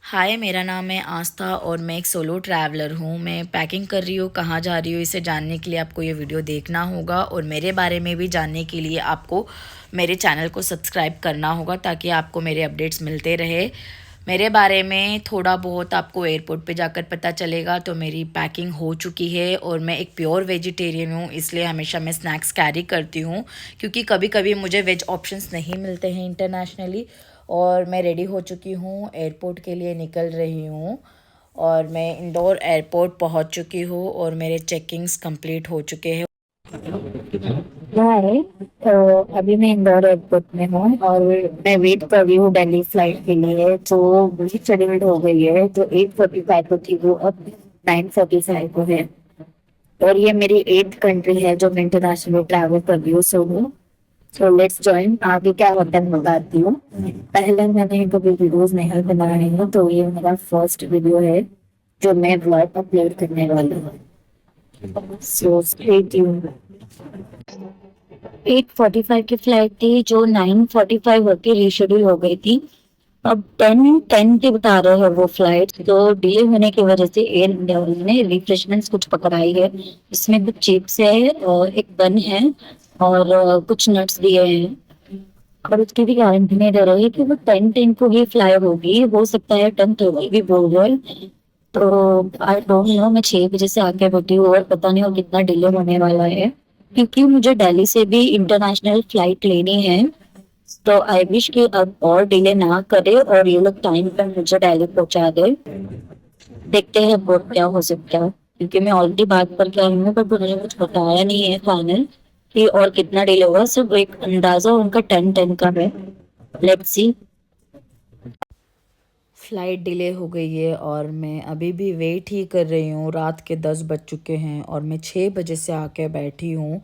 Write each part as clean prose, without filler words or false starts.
हाय, मेरा नाम है आस्था और मैं एक सोलो ट्रैवलर हूँ। मैं पैकिंग कर रही हूँ, कहाँ जा रही हूँ इसे जानने के लिए आपको ये वीडियो देखना होगा और मेरे बारे में भी जानने के लिए आपको मेरे चैनल को सब्सक्राइब करना होगा ताकि आपको मेरे अपडेट्स मिलते रहे। मेरे बारे में थोड़ा बहुत आपको एयरपोर्ट पे जाकर पता चलेगा। तो मेरी पैकिंग हो चुकी है और मैं एक प्योर वेजिटेरियन हूँ, इसलिए हमेशा मैं स्नैक्स कैरी करती हूँ क्योंकि कभी कभी मुझे वेज ऑप्शंस नहीं मिलते हैं इंटरनेशनली। और मैं रेडी हो चुकी हूँ, एयरपोर्ट के लिए निकल रही हूँ और मैं इंदौर एयरपोर्ट पहुँच चुकी हूँ और मेरे चेकिंग्स कंप्लीट हो चुके हैं। हाय। तो अभी मैं इंदौर एयरपोर्ट में हूँ और मैं वेट कर रही हूँ दिल्ली फ्लाइट के लिए। तो वही शेड्यूल्ड हो गई है, जो 8:45 को थी वो अब 9:45 को है। और ये मेरी 8th कंट्री है जो मैं इंटरनेशनल ट्रैवल कर रही हूँ सोलो। So let's join. आगे क्या होता है मैं बताती हूँ। पहले मैंने कभी वीडियोस नहीं बनाए हैं, तो ये मेरा फर्स्ट वीडियो है जो मैं ब्लॉग अपलोड करने वाली हूँ। So stay tuned. 8:45 की फ्लाइट थी जो 9:45 होके रीशेड्यूल हो गई थी। अब 10:10 के बता रहे हैं वो फ्लाइट। तो डिले होने की वजह से एयर इंडिया वालों ने रिफ्रेशमेंट्स कुछ पकड़ाई है। इसमें कुछ चिप्स है और एक बन है और कुछ नट्स दिए हैं। और उसकी भी गारंटी नहीं दे रही कि वो 10:10 को ही फ्लाई होगी, हो सकता है 10:30 भी बोल रहे हैं। तो आई डोंट नो, मैं 6 बजे से आके बैठी हूँ और पता नहीं वो कितना डिले होने वाला है, क्योंकि मुझे दिल्ली से भी इंटरनेशनल फ्लाइट लेनी है। तो आई विश कि अब और डिले ना करे और ये लोग टाइम पर मुझे दिल्ली पहुंचा दे। देखते हैं अब क्या हो सकता है, क्योंकि मैं ऑलरेडी बात करके आई हूँ पर उन्होंने कुछ बताया नहीं है फाइनल कि और कितना डिले होगा। सिर्फ एक अंदाजा उनका 10:10 का है। Let's see. फ़्लाइट डिले हो गई है और मैं अभी भी वेट ही कर रही हूँ। रात के 10 बज चुके हैं और मैं 6 बजे से आके बैठी हूँ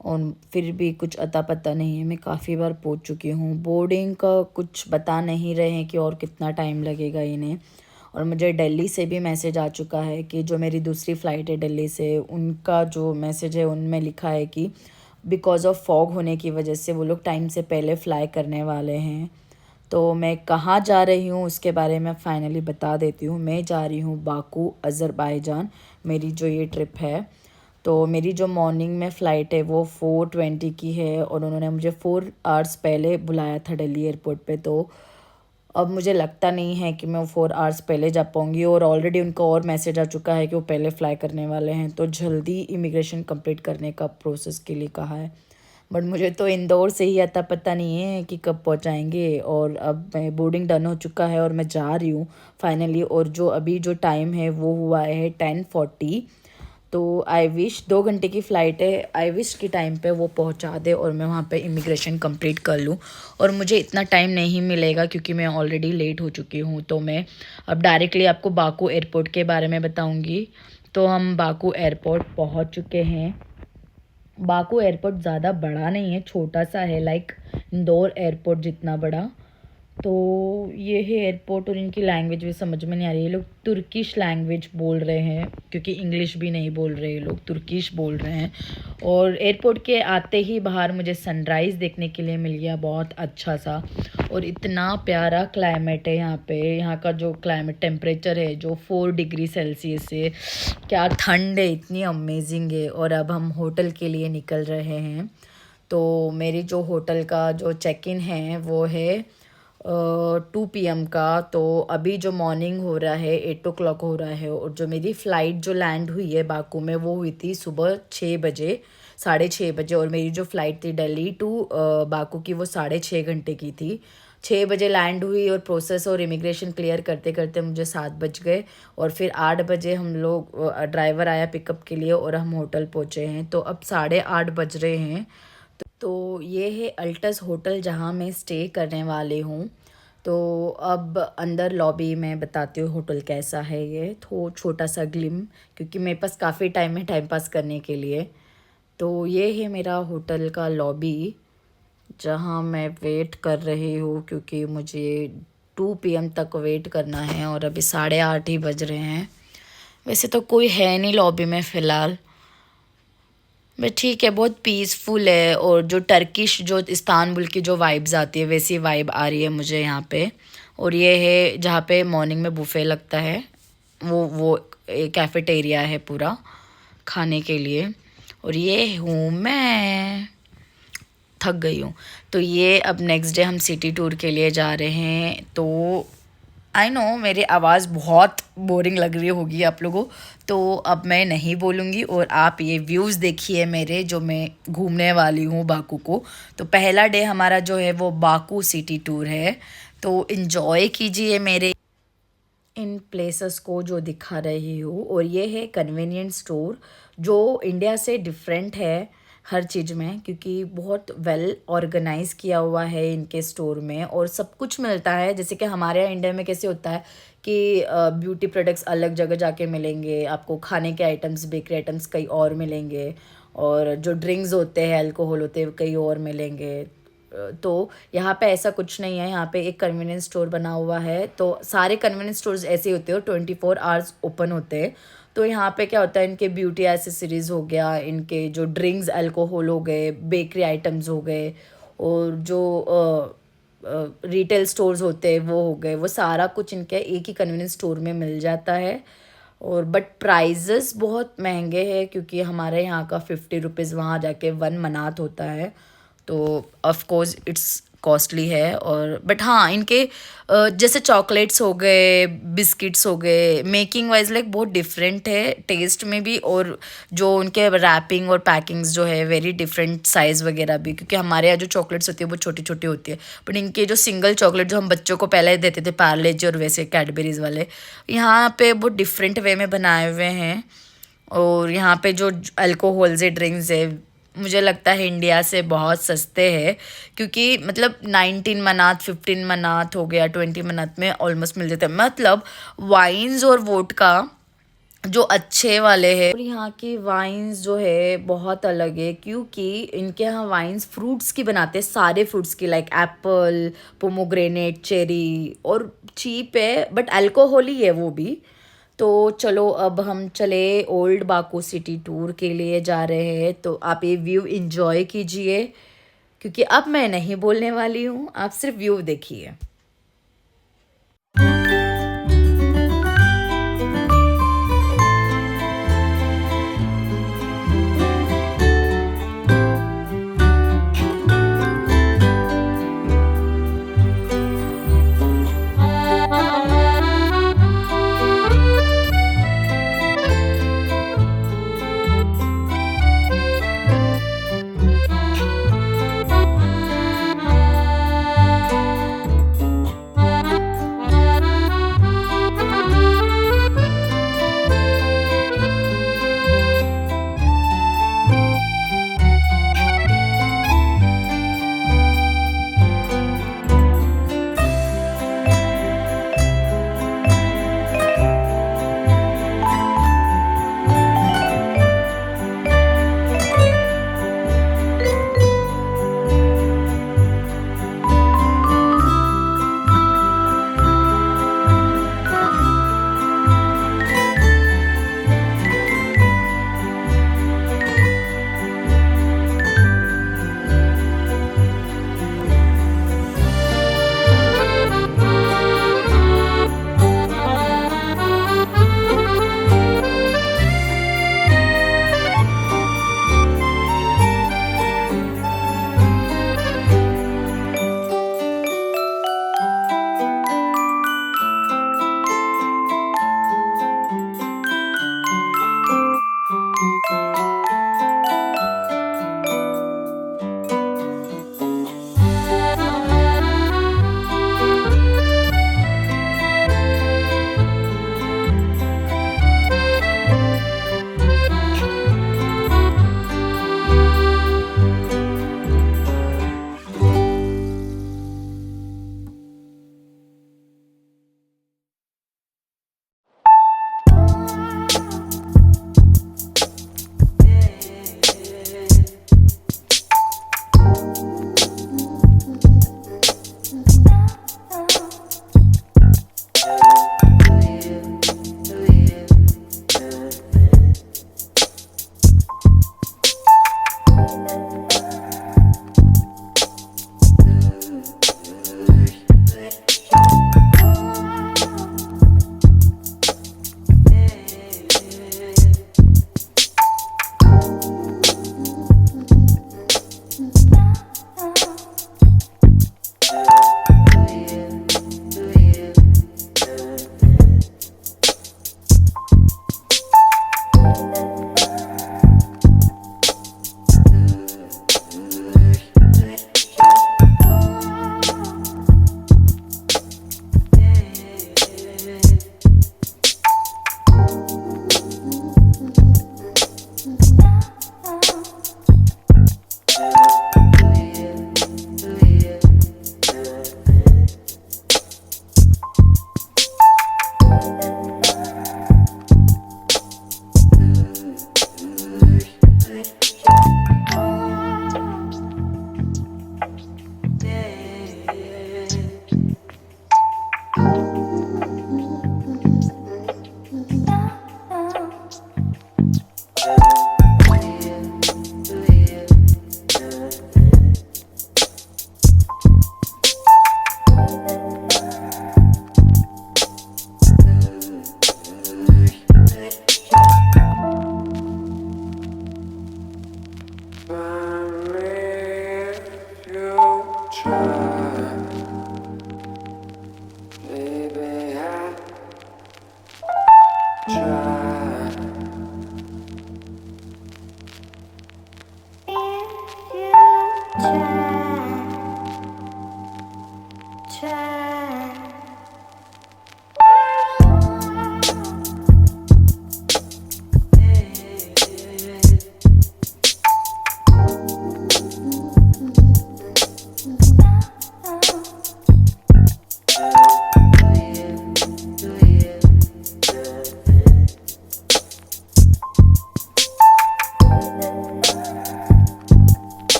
और फिर भी कुछ अता पता नहीं है। मैं काफ़ी बार पूछ चुकी हूँ, बोर्डिंग का कुछ बता नहीं रहे हैं कि और कितना टाइम लगेगा इन्हें। और मुझे दिल्ली से भी मैसेज आ चुका है कि जो मेरी दूसरी फ़्लाइट है दिल्ली से, उनका जो मैसेज है उनमें लिखा है कि बिकॉज़ ऑफ फॉग होने की वजह से वो लोग टाइम से पहले फ़्लाई करने वाले हैं। तो मैं कहाँ जा रही हूँ उसके बारे में फाइनली बता देती हूँ। मैं जा रही हूँ बाकू, अज़रबैजान। मेरी जो ये ट्रिप है, तो मेरी जो मॉर्निंग में फ़्लाइट है वो 4:20 की है और उन्होंने मुझे 4 आवर्स पहले बुलाया था दिल्ली एयरपोर्ट पे। तो अब मुझे लगता नहीं है कि मैं वो 4 आवर्स पहले जा पाऊँगी और ऑलरेडी उनका और मैसेज आ चुका है कि वो पहले फ़्लाई करने वाले हैं। तो जल्दी इमिग्रेशन कंप्लीट करने का प्रोसेस के लिए कहा है। बट मुझे तो इंदौर से ही अता पता नहीं है कि कब पहुंचाएंगे। और अब मैं बोर्डिंग डन हो चुका है और मैं जा रही हूँ फाइनली। और जो अभी जो टाइम है वो हुआ है 10:40। तो आई विश 2 घंटे की फ़्लाइट है, आई विश की टाइम पे वो पहुंचा दे और मैं वहाँ पे इमिग्रेशन कंप्लीट कर लूँ। और मुझे इतना टाइम नहीं मिलेगा क्योंकि मैं ऑलरेडी लेट हो चुकी हूँ। तो मैं अब डायरेक्टली आपको बाकू एयरपोर्ट के बारे में बताऊँगी। तो हम बाकू एयरपोर्ट पहुँच चुके हैं। बाकू एयरपोर्ट ज़्यादा बड़ा नहीं है, छोटा सा है, लाइक इंदौर एयरपोर्ट जितना बड़ा। तो ये है एयरपोर्ट और इनकी लैंग्वेज भी समझ में नहीं आ रही है। ये लोग तुर्किश लैंग्वेज बोल रहे हैं क्योंकि इंग्लिश भी नहीं बोल रहे, ये लोग तुर्किश बोल रहे हैं। और एयरपोर्ट के आते ही बाहर मुझे सनराइज़ देखने के लिए मिल गया, बहुत अच्छा सा। और इतना प्यारा क्लाइमेट है यहाँ पे। यहाँ का जो क्लाइमेट टेम्परेचर है जो 4 डिग्री सेल्सियस है, क्या ठंड है, इतनी अमेजिंग है। और अब हम होटल के लिए निकल रहे हैं। तो मेरी जो होटल का जो चेक इन है वो है 2 PM का। तो अभी जो मॉर्निंग हो रहा है 8 o'clock हो रहा है। और जो मेरी फ़्लाइट जो लैंड हुई है बाकू में वो हुई थी सुबह 6 बजे, 6:30 बजे। और मेरी जो फ़्लाइट थी दिल्ली टू बाकू की वो 6.5 घंटे की थी। 6 बजे लैंड हुई और प्रोसेस और इमिग्रेशन क्लियर करते करते मुझे 7 बज गए। और फिर 8 बजे हम लोग ड्राइवर आया पिकअप के लिए और हम होटल पहुँचे हैं। तो अब 8:30 बज रहे हैं। तो ये है अल्टस होटल जहाँ मैं स्टे करने वाली हूँ। तो अब अंदर लॉबी में बताती हूँ होटल कैसा है। ये तो छोटा सा ग्लिम, क्योंकि मेरे पास काफ़ी टाइम है टाइम पास करने के लिए। तो ये है मेरा होटल का लॉबी जहाँ मैं वेट कर रही हूँ क्योंकि मुझे 2 PM तक वेट करना है और अभी 8:30 ही बज रहे हैं। वैसे तो कोई है नहीं लॉबी में फ़िलहाल, बट ठीक है, बहुत पीसफुल है। और जो टर्किश जो इस्तांबुल की जो वाइब्स आती है वैसी वाइब आ रही है मुझे यहाँ पे। और ये है जहाँ पे मॉर्निंग में बुफे लगता है, वो कैफेटेरिया है पूरा खाने के लिए। और ये हूँ मैं, थक गई हूँ। तो ये अब नेक्स्ट डे हम सिटी टूर के लिए जा रहे हैं। तो आई नो मेरी आवाज़ बहुत बोरिंग लग रही होगी आप लोगों, तो अब मैं नहीं बोलूँगी और आप ये व्यूज़ देखिए मेरे, जो मैं घूमने वाली हूँ बाकू को। तो पहला डे हमारा जो है वो बाकू सिटी टूर है, तो इन्जॉय कीजिए मेरे इन प्लेसेस को जो दिखा रही हूँ। और ये है कन्वीनियंस स्टोर, जो इंडिया से डिफरेंट है हर चीज़ में, क्योंकि बहुत वेल ऑर्गेनाइज किया हुआ है इनके स्टोर में और सब कुछ मिलता है। जैसे कि हमारे यहाँ इंडिया में कैसे होता है कि ब्यूटी प्रोडक्ट्स अलग जगह जाके मिलेंगे, आपको खाने के आइटम्स, बेकरी आइटम्स कहीं और मिलेंगे, और जो ड्रिंक्स होते हैं, अल्कोहल होते हैं, कहीं और मिलेंगे। तो यहाँ पे ऐसा कुछ नहीं है। यहाँ पे एक कन्वीनियंस स्टोर बना हुआ है, तो सारे कन्वीनियंस स्टोर्स ऐसे होते हैं और 24 आवर्स ओपन होते हैं। तो यहाँ पे क्या होता है, इनके ब्यूटी एसेसरीज हो गया, इनके जो ड्रिंक्स अल्कोहल हो गए, बेकरी आइटम्स हो गए, और जो रिटेल स्टोर्स होते हैं वो हो गए, वो सारा कुछ इनके एक ही कन्वीनियंस स्टोर में मिल जाता है। और बट प्राइजेस बहुत महंगे हैं, क्योंकि हमारे यहाँ का 50 रुपीज़ वहाँ जाके 1 मनात होता है, तो ऑफ कोर्स इट्स कॉस्टली है। और बट हाँ, इनके जैसे चॉकलेट्स हो गए, बिस्किट्स हो गए, मेकिंग वाइज लाइक बहुत डिफरेंट है टेस्ट में भी, और जो उनके रैपिंग और पैकिंग्स जो है वेरी डिफरेंट साइज़ वगैरह भी, क्योंकि हमारे यहाँ जो चॉकलेट्स होती है वो छोटी छोटी होती है, बट इनके जो सिंगल चॉकलेट जो हम बच्चों को पहले देते थे, पार्ले जी और वैसे कैडबेरीज वाले, यहाँ पे बहुत डिफरेंट वे में बनाए हुए हैं। और यहाँ पे जो अल्कोहल से ड्रिंक्स है, मुझे लगता है इंडिया से बहुत सस्ते हैं, क्योंकि मतलब 19 मनात, 15 मनात हो गया, 20 मनात में ऑलमोस्ट मिल जाते हैं। मतलब वाइन्स और वोडका जो अच्छे वाले हैं, और यहाँ की वाइन्स जो है बहुत अलग है, क्योंकि इनके यहाँ वाइन्स फ्रूट्स की बनाते हैं, सारे फ्रूट्स की, लाइक एप्पल, पोमोग्रेनेट, चेरी, और चीप है बट अल्कोहल ही है वो भी। तो चलो अब हम चले ओल्ड बाकू सिटी टूर के लिए जा रहे हैं, तो आप ये व्यू इंजॉय कीजिए, क्योंकि अब मैं नहीं बोलने वाली हूँ, आप सिर्फ व्यू देखिए।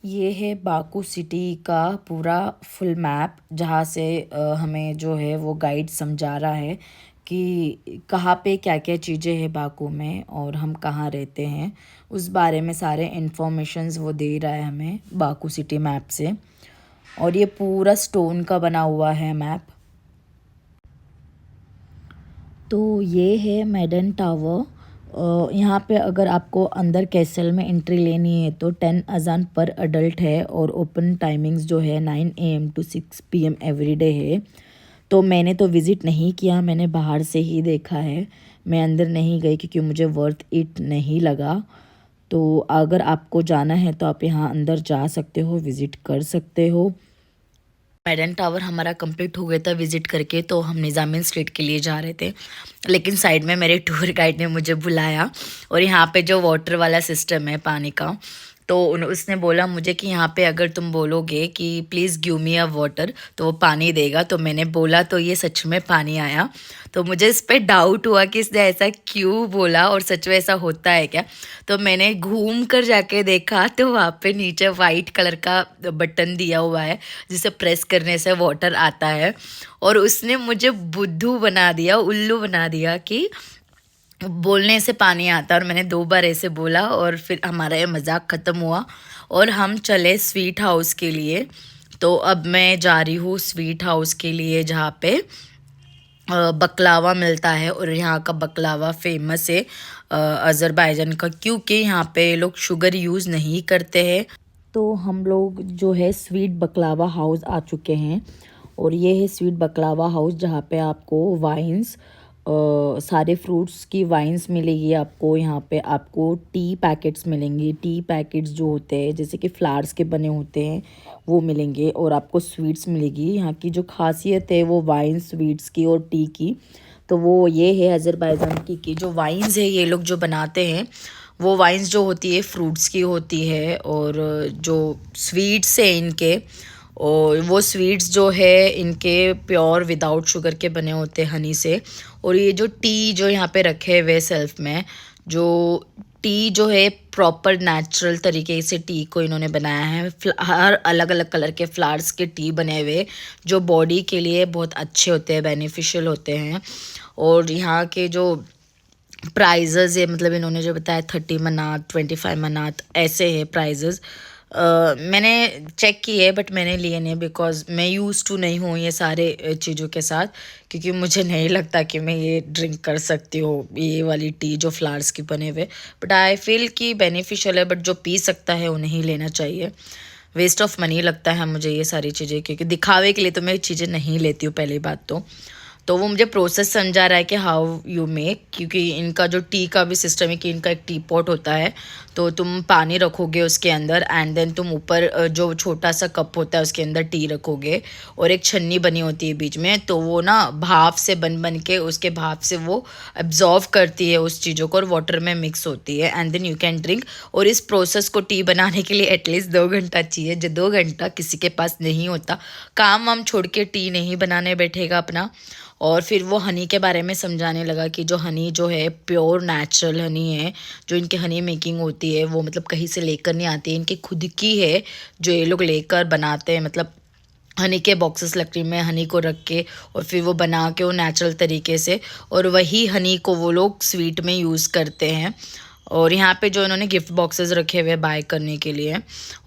ये है बाकू सिटी का पूरा फुल मैप, जहाँ से हमें जो है वो गाइड समझा रहा है कि कहाँ पे क्या क्या चीज़ें हैं बाकू में और हम कहाँ रहते हैं। उस बारे में सारे इन्फॉर्मेशंस वो दे रहा है हमें बाकू सिटी मैप से। और ये पूरा स्टोन का बना हुआ है मैप। तो ये है मैडन टावर। यहाँ पे अगर आपको अंदर कैसल में एंट्री लेनी है तो 10 अजान पर अडल्ट है और ओपन टाइमिंग्स जो है 9 AM to 6 PM every day है। तो मैंने तो विज़िट नहीं किया, मैंने बाहर से ही देखा है। मैं अंदर नहीं गई क्योंकि मुझे वर्थ इट नहीं लगा। तो अगर आपको जाना है तो आप यहाँ अंदर जा सकते हो, विज़िट कर सकते हो। मैडन टावर हमारा कंप्लीट हो गया था विज़िट करके, तो हम निज़ामिन स्ट्रीट के लिए जा रहे थे, लेकिन साइड में मेरे टूर गाइड ने मुझे बुलाया। और यहाँ पे जो वाटर वाला सिस्टम है पानी का, तो उसने बोला मुझे कि यहाँ पे अगर तुम बोलोगे कि please give me a water तो वो पानी देगा। तो मैंने बोला तो ये सच में पानी आया। तो मुझे इस पर डाउट हुआ कि इसने ऐसा क्यों बोला और सच में ऐसा होता है क्या। तो मैंने घूम कर जाके देखा तो वहाँ पे नीचे वाइट कलर का बटन दिया हुआ है जिसे प्रेस करने से वाटर आता है। और उसने मुझे बुद्धू बना दिया, उल्लू बना दिया कि बोलने से पानी आता। और मैंने 2 बार ऐसे बोला और फिर हमारा ये मज़ाक ख़त्म हुआ और हम चले स्वीट हाउस के लिए। तो अब मैं जा रही हूँ स्वीट हाउस के लिए, जहाँ पे बकलावा मिलता है। और यहाँ का बकलावा फेमस है अज़रबैजान का, क्योंकि यहाँ पे लोग शुगर यूज़ नहीं करते हैं। तो हम लोग जो है स्वीट बकलावा हाउस आ चुके हैं। और ये है स्वीट बकलावा हाउस, जहाँ पे आपको वाइन्स, सारे फ्रूट्स की वाइन्स मिलेगी आपको। यहाँ पे आपको टी पैकेट्स मिलेंगे। टी पैकेट्स जो होते हैं जैसे कि फ्लावर्स के बने होते हैं वो मिलेंगे। और आपको स्वीट्स मिलेगी। यहाँ की जो खासियत है वो वाइन, स्वीट्स की और टी की, तो वो ये है अज़रबैजान की जो वाइन्स है ये लोग जो बनाते हैं वो वाइन्स जो होती है फ्रूट्स की होती है। और जो स्वीट्स है इनके, और वो स्वीट्स जो है इनके प्योर विदाउट शुगर के बने होते हैं, हनी से। और ये जो टी जो यहाँ पे रखे हुए सेल्फ में, जो टी जो है प्रॉपर नेचुरल तरीके से टी को इन्होंने बनाया है। हर अलग अलग कलर के फ्लावर्स के टी बने हुए जो बॉडी के लिए बहुत अच्छे होते हैं, बेनिफिशियल होते हैं। और यहाँ के जो प्राइजेज़ है, मतलब इन्होंने जो बताया 30 मनात, 25 मनात ऐसे है प्राइजेज़। मैंने चेक किए बट मैंने लिए नहीं, बिकॉज़ मैं यूज़ टू नहीं हूँ ये सारे चीज़ों के साथ, क्योंकि मुझे नहीं लगता कि मैं ये ड्रिंक कर सकती हूँ ये वाली टी जो फ्लावर्स की बने हुए। बट आई फील कि बेनिफिशियल है, बट जो पी सकता है उन्हें ही लेना चाहिए। वेस्ट ऑफ मनी लगता है मुझे ये सारी चीज़ें, क्योंकि दिखावे के लिए तो मैं चीज़ें नहीं लेती हूँ पहली बात तो वो मुझे प्रोसेस समझा रहा है कि हाउ यू मेक, क्योंकि इनका जो टी का भी सिस्टम है कि इनका एक टी पॉट होता है। तो तुम पानी रखोगे उसके अंदर एंड देन तुम ऊपर जो छोटा सा कप होता है उसके अंदर टी रखोगे। और एक छन्नी बनी होती है बीच में, तो वो ना भाप से बन के उसके भाप से वो एब्जॉर्व करती है उस चीज़ों को और वाटर में मिक्स होती है and then you can drink. और इस प्रोसेस को टी बनाने के लिए एटलीस्ट 2 घंटा चाहिए, जो 2 घंटा किसी के पास नहीं होता। काम वाम छोड़ के टी नहीं बनाने बैठेगा अपना। और फिर वो हनी के बारे में समझाने लगा कि जो हनी जो है प्योर नेचुरल हनी है, जो इनके हनी मेकिंग होती है वो मतलब कहीं से लेकर नहीं आती है, इनकी खुद की है जो ये लोग लेकर बनाते हैं। मतलब हनी के बॉक्सेस लकड़ी में हनी को रख के और फिर वो बना के वो नेचुरल तरीके से, और वही हनी को वो लोग स्वीट में यूज़ करते हैं। और यहाँ पे जो इन्होंने गिफ्ट बॉक्सेस रखे हुए बाय करने के लिए।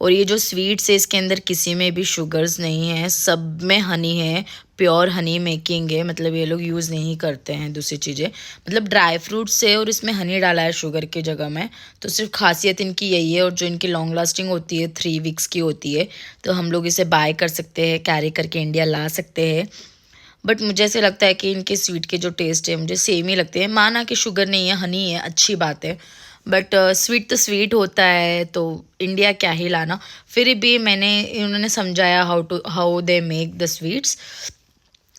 और ये जो स्वीट्स है इसके अंदर किसी में भी शुगर्स नहीं है, सब में हनी है, प्योर हनी मेकिंग है। मतलब ये लोग यूज़ नहीं करते हैं दूसरी चीज़ें, मतलब ड्राई फ्रूट्स है और इसमें हनी डाला है शुगर की जगह में। तो सिर्फ खासियत इनकी यही है। और जो इनकी लॉन्ग लास्टिंग होती है 3 वीक्स की होती है, तो हम लोग इसे बाय कर सकते हैं, कैरी करके इंडिया ला सकते हैं। बट मुझे ऐसे लगता है कि इनके स्वीट के जो टेस्ट है मुझे सेम ही लगते हैं। माना कि शुगर नहीं है, हनी है, अच्छी बात है, बट स्वीट तो स्वीट होता है, तो इंडिया क्या ही लाना। फिर भी मैंने इन्होंने समझाया how they make the sweets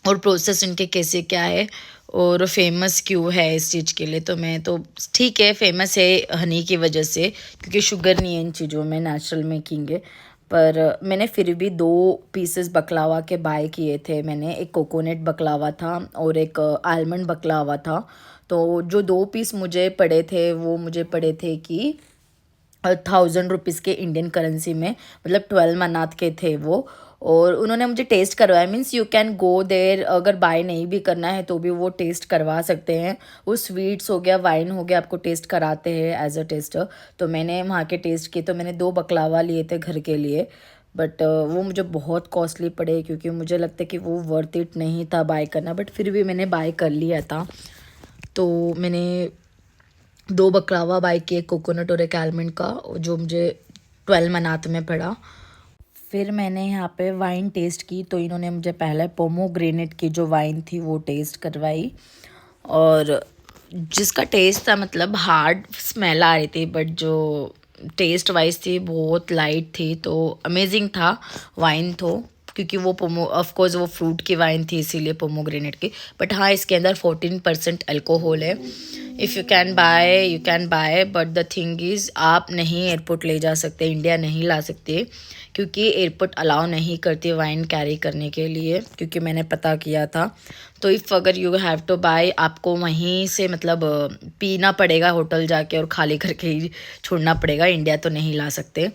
और प्रोसेस इनके कैसे क्या है और फेमस क्यों है इस चीज़ के लिए। तो मैं तो ठीक है, फेमस है हनी की वजह से, क्योंकि शुगर नहीं है इन चीज़ों में, नेचुरल मेकिंग है। पर मैंने फिर भी 2 पीसेस बकलावा के बाय किए थे मैंने। एक कोकोनट बकलावा था और एक आलमंड बकलावा था। तो जो 2 पीस मुझे पड़े थे वो मुझे पड़े थे कि 1,000 रुपीज़ के इंडियन करेंसी में, मतलब 12 मनात के थे वो। और उन्होंने मुझे टेस्ट करवाया, means you can go there, अगर बाय नहीं भी करना है तो भी वो टेस्ट करवा सकते हैं। वो स्वीट्स हो गया, वाइन हो गया, आपको टेस्ट कराते हैं एज अ टेस्टर। तो मैंने वहाँ के टेस्ट किए, तो मैंने 2 बकलावा लिए थे घर के लिए, बट वो मुझे बहुत कॉस्टली पड़े, क्योंकि मुझे लगता है कि वो वर्थ इट नहीं था बाय करना, बट फिर भी मैंने बाय कर लिया था। तो मैंने 2 बकलावा बाय किए कोकोनट और एक आलमंड का, जो मुझे 12 मनात में पड़ा। फिर मैंने यहाँ पे वाइन टेस्ट की, तो इन्होंने मुझे पहले पोमोग्रेनेट की जो वाइन थी वो टेस्ट करवाई, और जिसका टेस्ट था मतलब हार्ड स्मेल आ रही थी, बट जो टेस्ट वाइज थी बहुत लाइट थी, तो अमेजिंग था वाइन तो। क्योंकि वो ऑफ कोर्स वो फ्रूट की वाइन थी, इसीलिए पोमोग्रेनेट की। बट हाँ, इसके अंदर 14% अल्कोहल है। If you can buy, but the thing is आप नहीं एयरपोर्ट ले जा सकते, इंडिया नहीं ला सकते, क्योंकि एयरपोर्ट अलाउ नहीं करती वाइन कैरी करने के लिए, क्योंकि मैंने पता किया था। तो इफ़ अगर यू हैव टू बाय, आपको वहीं से मतलब पीना पड़ेगा होटल जाके, और खाली करके ही छोड़ना पड़ेगा, इंडिया तो नहीं ला सकते।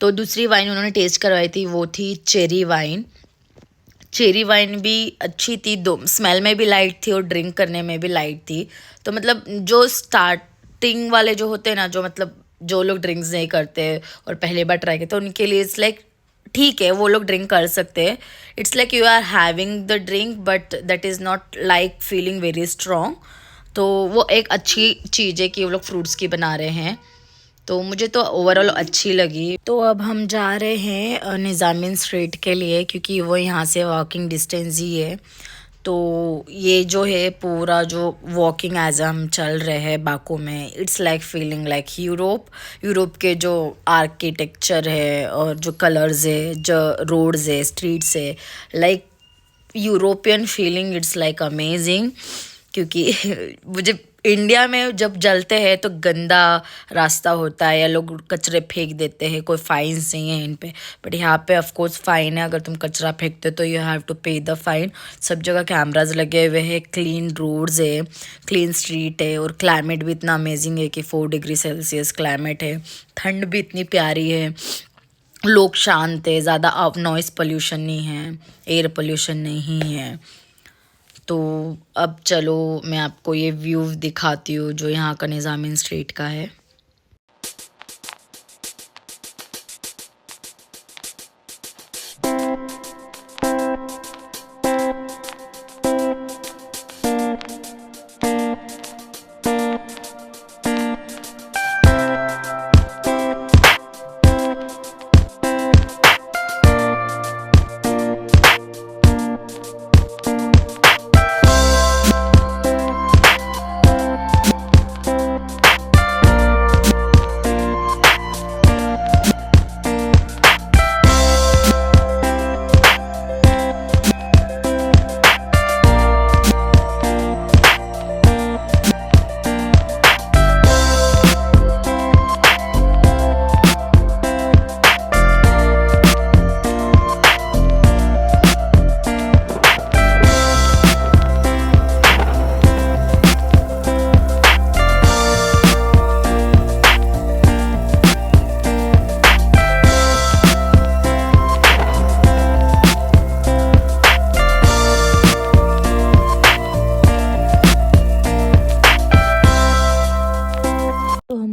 तो दूसरी वाइन उन्होंने टेस्ट करवाई थी, वो थी चेरी वाइन। चेरी वाइन भी अच्छी थी, दो स्मेल में भी लाइट थी और ड्रिंक करने में भी लाइट थी। तो मतलब जो स्टार्टिंग वाले जो होते हैं ना, जो मतलब जो लोग ड्रिंक्स नहीं करते और पहली बार ट्राई करते, तो उनके लिए इट्स लाइक ठीक है, वो लोग ड्रिंक कर सकते हैं। It's like you are having the drink, but that is not like feeling very strong. तो वो एक अच्छी चीज़ है कि वो लोग फ्रूट्स की बना रहे हैं, तो मुझे तो ओवरऑल अच्छी लगी। तो अब हम जा रहे हैं निज़ामिन स्ट्रीट के लिए, क्योंकि वो यहाँ से वॉकिंग डिस्टेंस ही है। तो ये जो है पूरा जो वॉकिंग एज हम चल रहे हैं बाकू में, it's like feeling like Europe के जो आर्किटेक्चर है और जो कलर्स है, जो रोड्स है, स्ट्रीट्स है, like European feeling, it's like amazing. क्योंकि मुझे इंडिया में जब जलते हैं तो गंदा रास्ता होता है, या लोग कचरे फेंक देते हैं, कोई फाइन्स नहीं है इन पे। बट यहाँ पे ऑफ कोर्स फ़ाइन है, अगर तुम कचरा फेंकते हो तो यू हैव टू पे द फाइन। सब जगह कैमराज लगे हुए हैं, क्लीन रोड्स है, क्लीन स्ट्रीट है, और क्लाइमेट भी इतना अमेजिंग है कि 4 डिग्री सेल्सियस क्लाइमेट है। ठंड भी इतनी प्यारी है, लोग शांत है, ज़्यादा नॉइस पोल्यूशन नहीं है, एयर पोल्यूशन नहीं है। तो अब चलो मैं आपको ये व्यू दिखाती हूँ जो यहाँ का निज़ामिन स्ट्रीट का है।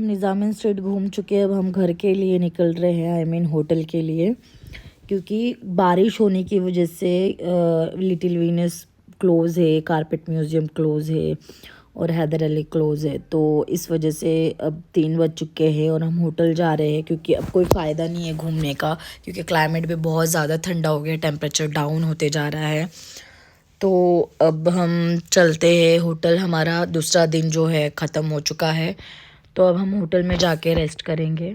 निज़ामिन स्ट्रीट घूम चुके हैं, अब हम घर के लिए निकल रहे हैं, आई मीन होटल के लिए। क्योंकि बारिश होने की वजह से लिटिल वीनस क्लोज़ है, कारपेट म्यूज़ियम क्लोज़ है, और हैदर अली क्लोज़ है। तो इस वजह से अब 3 बज चुके हैं और हम होटल जा रहे हैं, क्योंकि अब कोई फ़ायदा नहीं है घूमने का, क्योंकि क्लाइमेट भी बहुत ज़्यादा ठंडा हो गया, टेम्परेचर डाउन होते जा रहा है। तो अब हम चलते हैं होटल, हमारा दूसरा दिन जो है ख़त्म हो चुका है, तो अब हम होटल में जाके रेस्ट करेंगे।